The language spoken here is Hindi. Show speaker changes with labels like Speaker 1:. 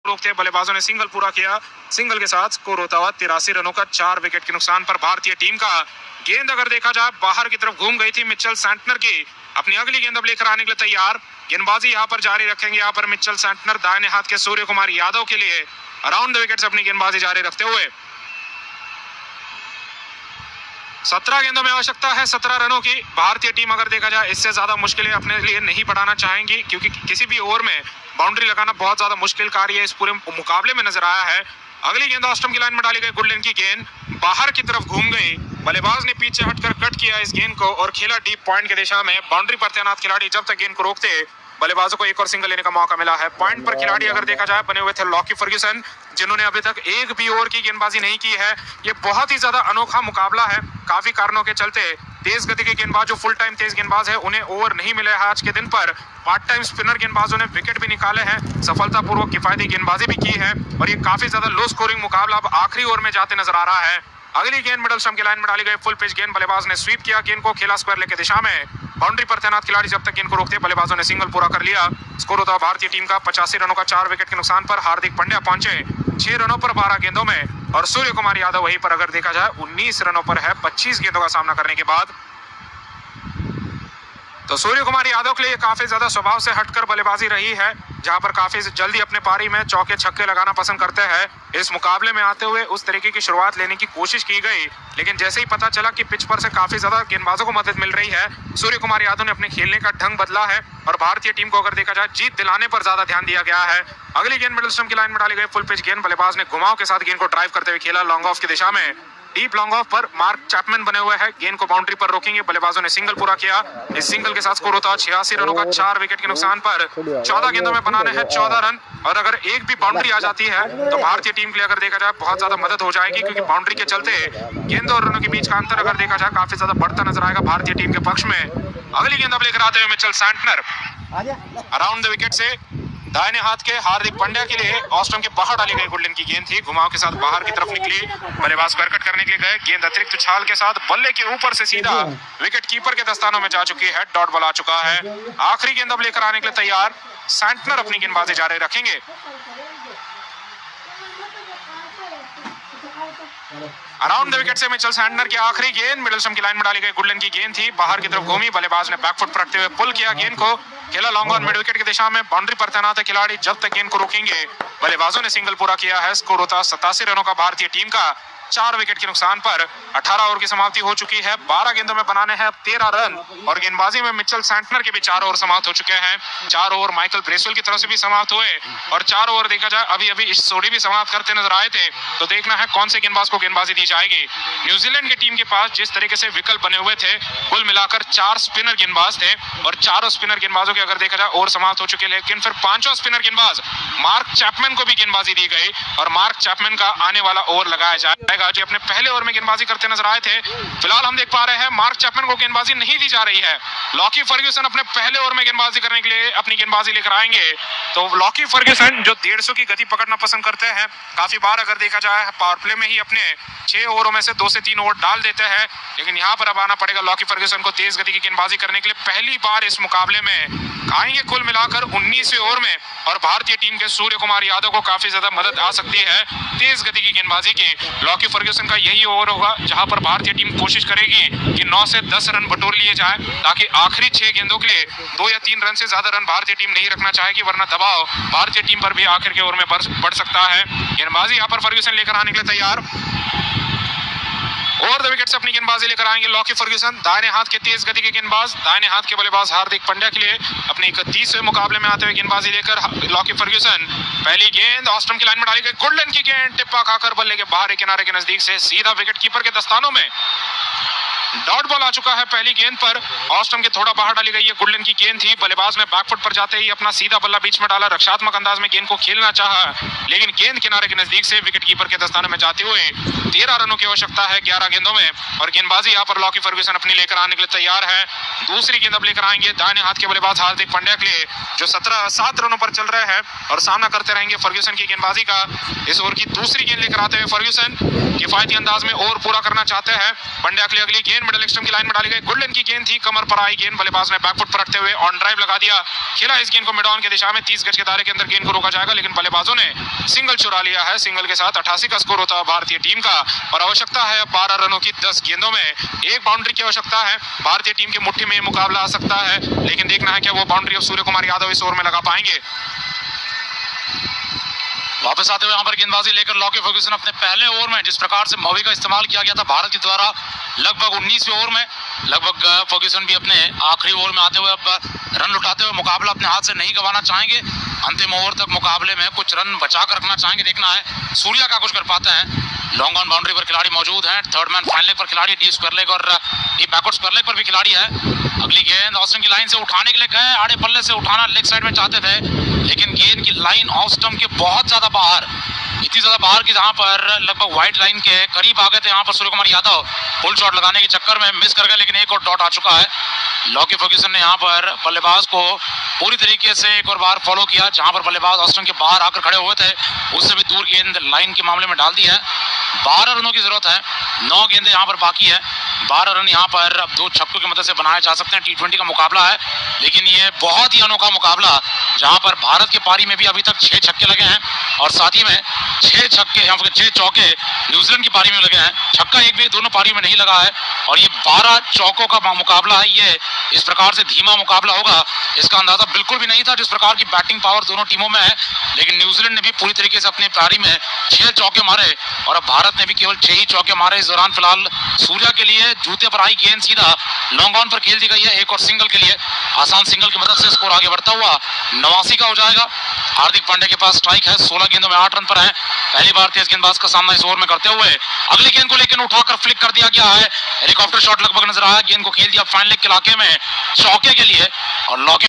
Speaker 1: रोकते बल्लेबाजों ने सिंगल पूरा किया। सिंगल के साथ स्कोर होता हुआ 83 रनों का 4 विकेट के नुकसान पर भारतीय टीम का। गेंद अगर देखा जाए बाहर की तरफ घूम गई थी मिचेल सैंटनर की। अपनी अगली गेंद अब लेकर आने के लिए तैयार। गेंदबाजी यहाँ पर जारी रखेंगे यहाँ पर मिचेल सैंटनर दाहिने हाथ के सूर्य कुमार यादव के लिए अराउंड द विकेट से अपनी गेंदबाजी जारी रखते हुए। 17 गेंदों में आवश्यकता है 17 रनों की। भारतीय टीम अगर देखा जाए इससे ज्यादा मुश्किलें अपने लिए नहीं बढ़ाना चाहेंगी, क्योंकि किसी भी ओवर में बाउंड्री लगाना बहुत ज्यादा मुश्किल कार्य इस पूरे मुकाबले में नजर आया है। अगली गेंद ऑस्टम की लाइन में डाली गई, गुड लेंथ की गेंद बाहर की तरफ घूम गई। बल्लेबाज ने पीछे हटकर कट किया इस गेंद को और खेला डीप पॉइंट की दिशा में। बाउंड्री पर तैनात खिलाड़ी जब तक गेंद को रोकते बल्लेबाजों को एक और सिंगल लेने का मौका मिला है। पॉइंट पर खिलाड़ी अगर देखा जाए बने हुए थे लॉकी फर्ग्यूसन, जिन्होंने अभी तक एक भी ओवर की गेंदबाजी नहीं की है। ये बहुत ही ज्यादा अनोखा मुकाबला है। काफी कारणों के चलते तेज गति के गेंदबाज जो फुल टाइम तेज गेंदबाज है उन्हें ओवर नहीं मिले है आज के दिन पर। पार्ट टाइम स्पिनर गेंदबाजों ने विकेट भी निकाले हैं, सफलतापूर्वक किफायती गेंदबाजी भी की है और ये काफी ज्यादा लो स्कोरिंग मुकाबला अब आखिरी ओवर में जाते नजर आ रहा है। अगली गेंद मिडल स्टंप की लाइन में डाली गई, फुल पिच गेंद बल्लेबाज ने स्वीप किया गेंद को, खेला स्क्वायर लेग की दिशा में। बाउंड्री पर तैनात खिलाड़ी जब तक गेंद को रोकते बल्लेबाजों ने सिंगल पूरा कर लिया। स्कोर होता भारतीय टीम का 85 रनों का 4 विकेट के नुकसान पर। हार्दिक पांड्या पहुंचे 6 रनों पर 12 गेंदों में और सूर्य कुमार यादव वहीं पर अगर देखा जाए 19 रनों पर है 25 गेंदों का सामना करने के बाद। तो सूर्य कुमार यादव के लिए काफी ज्यादा स्वभाव से हटकर बल्लेबाजी रही है, जहां पर काफी जल्दी अपने पारी में चौके छक्के लगाना पसंद करते हैं। इस मुकाबले में आते हुए उस तरीके की शुरुआत लेने की कोशिश की गई, लेकिन जैसे ही पता चला कि पिच पर से काफी ज्यादा गेंदबाजों को मदद मिल रही है, सूर्य कुमार यादव ने अपने खेलने का ढंग बदला है और भारतीय टीम को अगर देखा जाए जीत दिलाने पर ज्यादा ध्यान दिया गया है। अगली गेंद मिडल स्टंप की लाइन में डाली गई, फुल पिच गेंद बल्लेबाज ने घुमाव के साथ गेंद को ड्राइव करते हुए खेला लॉन्ग ऑफ की दिशा में। डीप लॉन्ग ऑफ पर मार्क चैपमैन बने हुए हैं, गेंद को बाउंड्री पर रोकेंगे। बल्लेबाजों ने सिंगल पूरा किया। इस सिंगल के साथ स्कोर होता है 86 रनों का 4 विकेट के नुकसान पर। 14 गेंदों में बनाने हैं 14 रन और अगर एक भी बाउंड्री आ जाती है तो भारतीय टीम के लिए अगर देखा जाए बहुत ज्यादा मदद हो जाएगी, क्योंकि बाउंड्री के चलते गेंद और रनों के बीच का अंतर अगर देखा जाए काफी ज्यादा बढ़ता नजर आएगा भारतीय टीम के पक्ष में। अगली गेंद अब लेकर आते हुए Mitchell Santner around the wicket से दाहिने हाथ के हार्दिक पांड्या के लिए ऑस्टम के बाहर डाली गई गुडलिन की गेंद थी, घुमाव के साथ बाहर की तरफ निकली। बल्लेबाज स्क्वायर कट करने के लिए गए, गेंद अतिरिक्त उछाल के साथ बल्ले के ऊपर से सीधा विकेट कीपर के दस्तानों में जा चुकी है। डॉट बॉल आ चुका है। आखिरी गेंद अब लेकर आने के लिए तैयार सैंटनर अपनी गेंदबाजी जारी रखेंगे। अराउंड द विकेट से मिचेल सैंटनर की आखिरी गेंद मिडल स्टंप की लाइन में डाली गई गुडलिन की गेंद थी, बाहर की तरफ घूमी। बल्लेबाज ने बैकफुट पर रखते हुए पुल किया गेंद को, खेला लॉन्ग ऑन मिड विकेट की दिशा में। बाउंड्री पर तैनात है खिलाड़ी जब तक गेंद को रोकेंगे बल्लेबाजों ने सिंगल पूरा किया है। स्कोर होता 87 रनों का भारतीय टीम का 4 विकेट के नुकसान पर। 18 ओवर की समाप्ति हो चुकी है। 12 गेंदों में बनाने हैं 13 रन और गेंदबाजी में मिचेल सैंटनर के भी 4 ओवर समाप्त हो चुके हैं। 4 ओवर माइकल ब्रेसवेल की तरफ से भी समाप्त हुए और 4 ओवर देखा जाए अभी अभी इस सोडी भी समाप्त करते नजर आए थे। तो देखना है कौन से गेंदबाज को गेंदबाजी दी जाएगी। न्यूजीलैंड की टीम के पास जिस तरीके से विकल्प बने हुए थे, कुल मिलाकर 4 स्पिनर गेंदबाज थे और चारों स्पिनर गेंदबाजों के अगर देखा जाए ओवर समाप्त हो चुके, लेकिन फिर 5वां स्पिनर गेंदबाज मार्क चैपमैन को भी गेंदबाजी दी गई और मार्क चैपमैन का आने वाला ओवर लगाया जाएगा। जो अपने पहले ओवर में गेंदबाजी करते नजर आए थे, फिलहाल हम देख पा रहे हैं मार्क चैपमैन को गेंदबाजी नहीं दी जा रही है। लॉकी फर्ग्यूसन अपने पहले ओवर में गेंदबाजी करने के लिए अपनी गेंदबाजी लेकर आएंगे। तो लॉकी फर्ग्यूसन जो 150 की गति पकड़ना पसंद करते हैं, काफी बार अगर देखा जाए पावर प्ले में ही अपने 6 ओवरों में से 2 से 3 ओवर डाल देते हैं, लेकिन यहाँ पर अब आना पड़ेगा लॉकी फर्ग्यूसन को तेज गति की गेंदबाजी करने के लिए। पहली बार इस मुकाबले में आएंगे कुल मिलाकर 19वें ओवर में और भारतीय टीम के सूर्य कुमार यादव को काफी ज्यादा मदद आ सकती है तेज गति की गेंदबाजी की। लॉकी फर्ग्यूसन का यही ओवर होगा जहां पर भारतीय टीम कोशिश करेगी कि 9 से 10 रन बटोर लिए जाए, ताकि आखिरी 6 गेंदों के लिए 2 या 3 रन से ज्यादा रन भारतीय टीम नहीं रखना चाहेगी, वरना दबाव भारतीय टीम पर भी आखिर के ओवर में बढ़ सकता है। गेंदबाजी यहाँ पर फर्ग्यूसन लेकर आने के लिए तैयार। ओवर द विकेट से अपनी गेंदबाजी लेकर आएंगे लॉकी फर्ग्यूसन, दाहिने हाथ के तेज गति के गेंदबाज। दाहिने हाथ के बल्लेबाज हार्दिक पांड्या के लिए अपने 31वें मुकाबले में आते हुए गेंदबाजी लेकर लॉकी फर्ग्यूसन। पहली गेंद ऑस्टम की लाइन में डाली गई, गुडलिन की गेंद टिप्पा खाकर बल्ले के बाहरी किनारे के नजदीक से सीधा विकेट कीपर के दस्तानों में। डॉट बॉल आ चुका है पहली गेंद पर। ऑस्टम के थोड़ा बाहर डाली गई है गुडलिन की गेंद थी, बल्लेबाज ने बैकफुट पर जाते ही अपना सीधा बल्ला बीच में डाला। रक्षात्मक अंदाज में गेंद को खेलना चाहा, लेकिन गेंद किनारे के नजदीक से विकेट कीपर के दस्ताने में जाते हुए 13 रनों की आवश्यकता है 11 गेंदों में और गेंदबाजी यहाँ पर लॉकी फर्ग्यूसन अपनी लेकर आने के लिए तैयार है। दूसरी गेंद अब लेकर आएंगे दाहिने हाथ के बल्लेबाज हार्दिक पांड्या के लिए, जो 7 रनों पर चल रहे हैं और सामना करते रहेंगे फर्ग्यूसन की गेंदबाजी का। इस ओवर की दूसरी गेंद लेकर आते हुए फर्ग्यूसन किफायती अंदाज में ओवर पूरा करना चाहते हैं। पांड्या के लिए अगली गेंद मिडिल एक्सट्रीम की लाइन में डाली गई, गुड लेंथ की गेंद थी, कमर पर आई गेंद, बल्लेबाज ने बैकफुट पर रखते हुए ऑन ड्राइव लगा दिया, खेला इस गेंद को मिड ऑन की दिशा में, 30 गज के दायरे के अंदर गेंद को रोका जाएगा, लेकिन बल्लेबाजों ने सिंगल चुरा लिया है। सिंगल के साथ 88 का स्कोर होता है भारतीय टीम का और आवश्यकता है 12 रनों की 10 गेंदों में, एक बाउंड्री की आवश्यकता है। भारतीय टीम की मुट्ठी में मुकाबला आ सकता है, लेकिन देखना है क्या वो बाउंड्री अब सूर्य कुमार यादव इस ओवर में लगा पाएंगे।
Speaker 2: वापस आते हुए यहाँ पर गेंदबाजी लेकर लॉकी फर्ग्यूसन अपने पहले ओवर में जिस प्रकार से मवी का इस्तेमाल किया गया था भारत के द्वारा लगभग 19वें ओवर में, लगभग फर्ग्यूसन भी अपने आखिरी ओवर में आते हुए अब रन लुटाते हुए मुकाबला अपने हाथ से नहीं गंवाना चाहेंगे। अंतिम ओवर तक मुकाबले में कुछ रन बचा कर रखना चाहेंगे। देखना है सूर्या क्या कुछ कर पाते हैं। लॉन्ग ऑन बाउंड्री पर खिलाड़ी मौजूद हैं, थर्ड मैन फाइन लेग पर खिलाड़ी, डी स्क्वायर लेग और डी बैकवर्ड स्क्वायर लेग पर भी खिलाड़ी है। अगली गेंद ऑस्टन की लाइन से उठाने के लिए गए, आड़े पल्ले से उठाना लेग साइड में चाहते थे, लेकिन गेंद की लाइन ऑस्टन के बहुत ज्यादा बाहर, इतनी ज्यादा बाहर कि जहां पर लगभग व्हाइट लाइन के करीब आ गए थे। यहाँ पर सूर्य कुमार यादव फुल शॉट लगाने के चक्कर में मिस कर गए, लेकिन एक और डॉट आ चुका है। लॉकी फर्ग्यूसन ने यहाँ पर बल्लेबाज को पूरी तरीके से एक और बार फॉलो किया, जहां पर बल्लेबाज ऑस्टन के बाहर आकर खड़े हुए थे, उससे भी दूर गेंद लाइन के मामले में डाल दी है। 12 रनों की जरूरत है, 9 गेंदें यहाँ पर बाकी है। 12 रन यहाँ पर अब 2 छक्कों की मदद से बनाए जा सकते हैं। T20 का मुकाबला है, लेकिन ये बहुत ही अनोखा मुकाबला, जहां पर भारत की पारी में भी अभी तक 6 छक्के लगे हैं और साथ ही में 6 छक्के या फिर 6 चौके न्यूजीलैंड की पारी में लगे हैं। छक्का एक भी दोनों पारी में नहीं लगा है और ये 12 चौकों का मुकाबला है। ये इस प्रकार से धीमा मुकाबला होगा, इसका अंदाजा बिल्कुल भी नहीं था जिस प्रकार की बैटिंग पावर दोनों टीमों में है। लेकिन न्यूजीलैंड ने भी पूरी तरीके से अपनी पारी में 6 चौके मारे और अब भारत ने भी केवल 6 ही चौके मारे। इस दौरान फिलहाल सूर्या के लिए जूते पर आई गेंद सीधा लॉन्ग ऑन पर खेल दी गई है, एक और सिंगल के लिए, आसान सिंगल की मदद से स्कोर आगे बढ़ता हुआ 89 का हो जाएगा। हार्दिक पांड्या के पास स्ट्राइक है, 16 गेंदों में 8 रन पर है। पहली बार तेज गेंदबाज का सामना इस ओवर में करते हुए अगली गेंद को लेकर उठाकर फ्लिक कर दिया गया है। हेलीकॉप्टर शॉट लगभग नजर आया, गेंद को खेल दिया फाइन लेग के इलाके में चौके के लिए और लॉकी